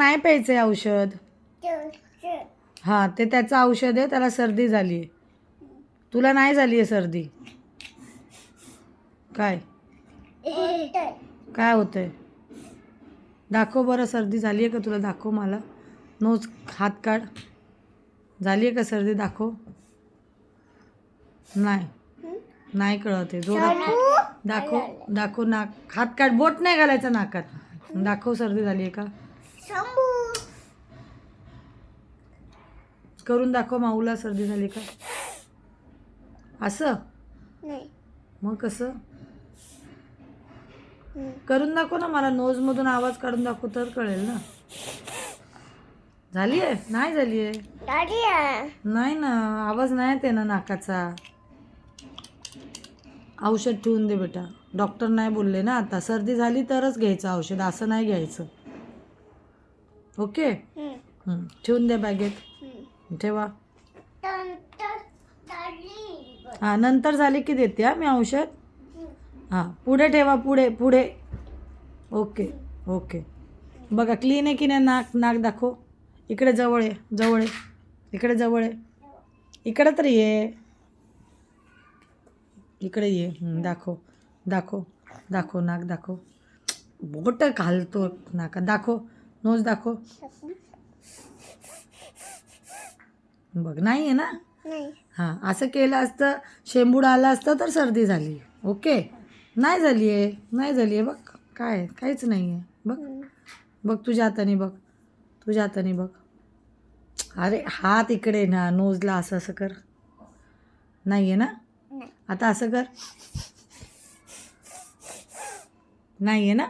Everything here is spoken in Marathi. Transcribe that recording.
नाही प्यायचं आहे औषध. हां ते त्याचं औषध आहे, त्याला सर्दी झाली आहे. तुला नाही झाली आहे सर्दी. काय काय होतंय? दाखव बरं, सर्दी झाली आहे का तुला? दाखव मला. नोज हात काढ. झाली आहे का सर्दी? दाखव. नाही नाही कळत आहे. जोरात दाखव. दाखव. नाक हात काढ. बोट नाही घालायचं नाकात. दाखव सर्दी झाली आहे का. करून दाखव. माऊला सर्दी झाली का. असं मग कसं करून दाखव ना मला. नोज मधून आवाज काढून दाखव तर कळेल ना. झाली आहे? नाही झाली आहे. नाही ना, आवाज नाही येते ना नाकाचा. औषध ठेवून दे बेटा. डॉक्टर नाही बोलले ना आता. सर्दी झाली तरच घ्यायचं औषध, असं नाही घ्यायचं. ओके. ठेवून दे बॅगेत. ठेवा. हां नंतर झाली की देते हां मी औषध. हां पुढे ठेवा. पुढे पुढे. Okay okay. बघा क्लीन आहे की नाही. नाक नाक दाखव. इकडे जवळ आहे. जवळ आहे. इकडे जवळ आहे. इकडे तरी ये. इकडे ये. दाखव. दाखव. दाखव. नाक दाखव. बोट घालतो नाकात. दाखव. नोज दाखव. बघ नाही आहे ना. हां असं केलं असतं, शेंबूड आला असतं तर सर्दी झाली. ओके. नाही झाली आहे. नाही झाली आहे. बघ काय काहीच नाही आहे. बघ बघ तुझ्या हाताने बघ. तुझ्या हाताने बघ. अरे हात इकडे ना. नोजला असं असं कर. नाही आहे ना. आता असं कर. नाही आहे ना.